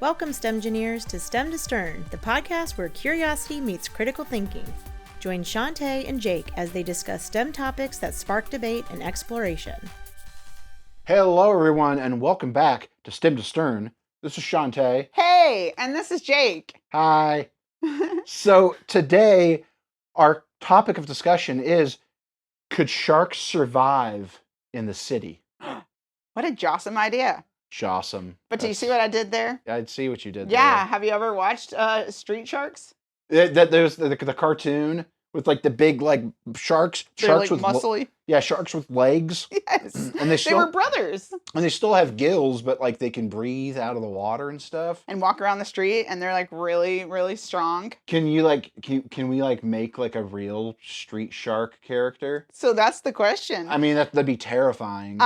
Welcome, STEMgineers, to STEM to Stern, the podcast where curiosity meets critical thinking. Join Chauntée and Jake as they discuss STEM topics that spark debate and exploration. Hello, everyone, and welcome back to STEM to Stern. This is Chauntée. Hey, and this is Jake. Hi. So today, our topic of discussion is, could sharks survive in the city? What a jawsome idea. Jawsome. But do you see what I did there? I'd see what you did Yeah. there. Have you ever watched Street Sharks? There's the cartoon with like the big sharks. They're Sharks like with muscly. sharks with legs. Yes. And They were brothers. And they still have gills, but like they can breathe out of the water and stuff. And walk around the street, and they're like really, really strong. Can we make like a real street shark character? So that's the question. I mean, that'd be terrifying.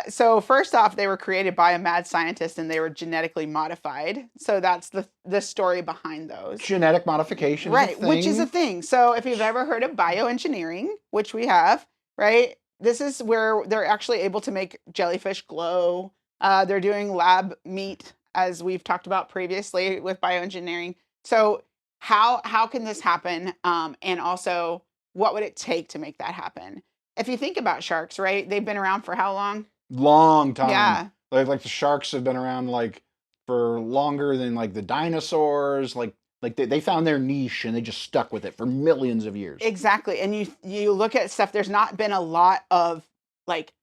So first off, they were created by a mad scientist, and they were genetically modified. So that's the story behind those. Genetic modification, Right, which is a thing. So if you've ever heard of bioengineering, which we have, right? This is where they're actually able to make jellyfish glow. They're doing lab meat, as we've talked about previously with bioengineering. So how can this happen? And also, what would it take to make that happen? If you think about sharks, right? They've been around for how long? Long time. Yeah. Like the sharks have been around like for longer than like the dinosaurs. Like they found their niche and they just stuck with it for millions of years. Exactly. And you look at stuff, there's not been a lot of like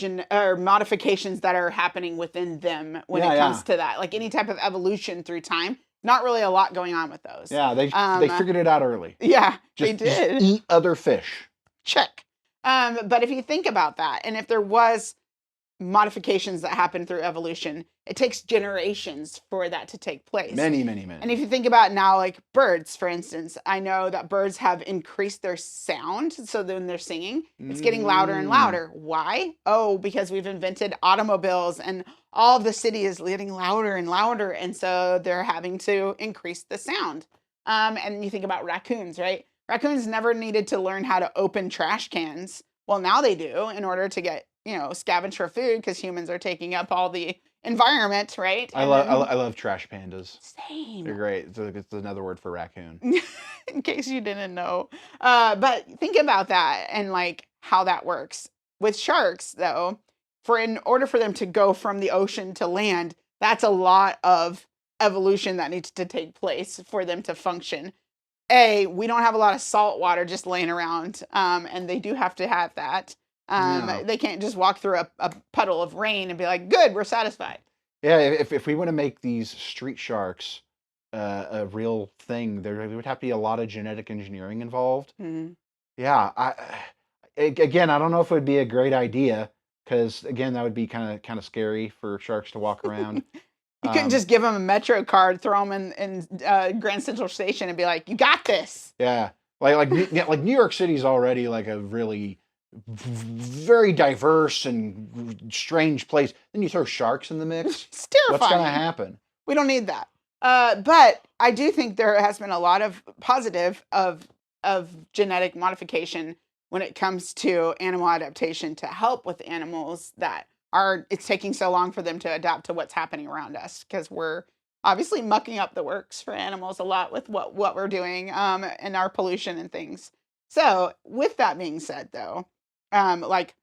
modifications that are happening within them when it comes to that. Like any type of evolution through time, not really a lot going on with those. Yeah, they figured it out early. Yeah, they did. Just eat other fish. Check. But if you think about that, and if there was modifications that happen through evolution, it takes generations for that to take place. Many. And if you think about now, like birds, for instance, I know that birds have increased their sound. So then when they're singing, it's getting louder and louder. Why? Oh, because we've invented automobiles and all of the city is getting louder and louder. And so they're having to increase the sound. And you think about raccoons, right? Raccoons never needed to learn how to open trash cans. Well, now they do in order to get, scavenge for food because humans are taking up all the environment, right? I love trash pandas. Same. They're great. It's another word for raccoon. In case you didn't know. But think about that and like how that works. With sharks, though, in order for them to go from the ocean to land, that's a lot of evolution that needs to take place for them to function. We don't have a lot of salt water just laying around, and they do have to have that. No. They can't just walk through a puddle of rain and be like, good, we're satisfied. Yeah, if we want to make these street sharks a real thing, there would have to be a lot of genetic engineering involved. Mm-hmm. Yeah, I don't know if it would be a great idea, because, again, that would be kind of scary for sharks to walk around. You couldn't just give them a Metro card, throw them in Grand Central Station and be like, you got this. Yeah, like New York City's already like a really very diverse and strange place. Then you throw sharks in the mix. It's terrifying. What's going to happen? We don't need that. But I do think there has been a lot of positive of genetic modification when it comes to animal adaptation to help with animals that it's taking so long for them to adapt to what's happening around us, because we're obviously mucking up the works for animals a lot with what we're doing and our pollution and things. So with that being said, though, like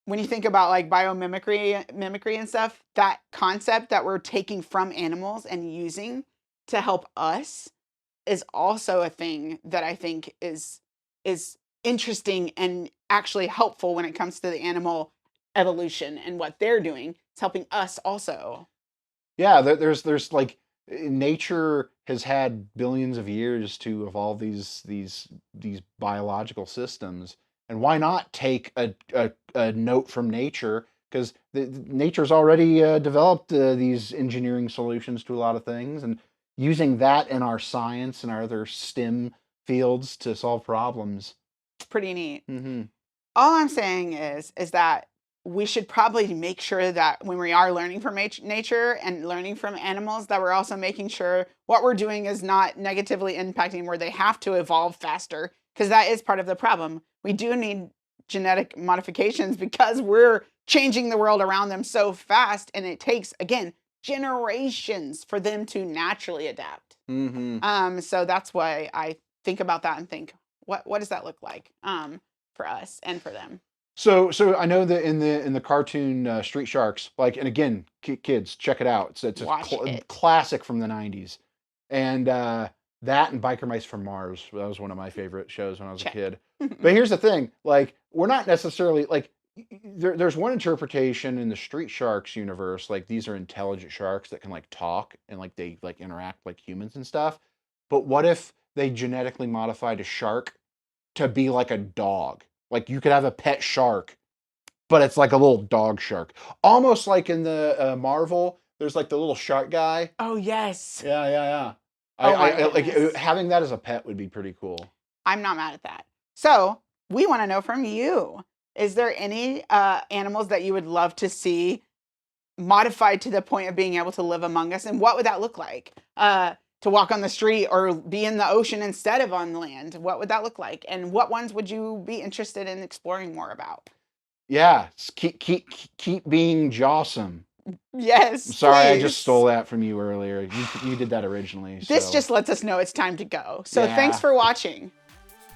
when you think about like biomimicry and stuff, that concept that we're taking from animals and using to help us is also a thing that I think is interesting and actually helpful when it comes to the animal evolution and what they're doing. It's helping us also. Yeah, there's like nature has had billions of years to evolve these biological systems. And why not take a note from nature? Because nature's already developed these engineering solutions to a lot of things, and using that in our science and our other STEM fields to solve problems. Pretty neat. Mm-hmm. All I'm saying is that we should probably make sure that when we are learning from nature and learning from animals, that we're also making sure what we're doing is not negatively impacting where they have to evolve faster, because that is part of the problem. We do need genetic modifications because we're changing the world around them so fast, and it takes, again, generations for them to naturally adapt. Mm-hmm. So that's why I think about that and think, what does that look like for us and for them? So I know that in the cartoon Street Sharks, like, and again, kids, check it out. It's a Watch it. classic from the '90s, and that and Biker Mice from Mars. That was one of my favorite shows when I was a kid. But here's the thing: like, we're not necessarily like. There's one interpretation in the Street Sharks universe, like these are intelligent sharks that can like talk and like they like interact like humans and stuff. But what if they genetically modified a shark to be like a dog? Like you could have a pet shark, but it's like a little dog shark, almost like in the Marvel. There's like the little shark guy. Oh yes. Yeah. Oh my I like goodness. having that as a pet would be pretty cool. I'm not mad at that. So we want to know from you. Is there any animals that you would love to see modified to the point of being able to live among us? And what would that look like? To walk on the street or be in the ocean instead of on land? What would that look like? And what ones would you be interested in exploring more about? Yeah, keep being jawsome. Yes. Sorry, please. I just stole that from you earlier. You did that originally. This so. just lets us know it's time to go. So Yeah. thanks for watching.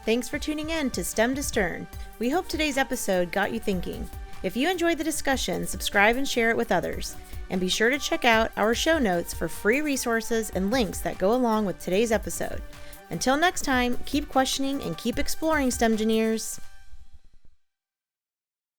Thanks for tuning in to STEM to Stern. We hope today's episode got you thinking. If you enjoyed the discussion, subscribe and share it with others. And be sure to check out our show notes for free resources and links that go along with today's episode. Until next time, keep questioning and keep exploring, STEM engineers.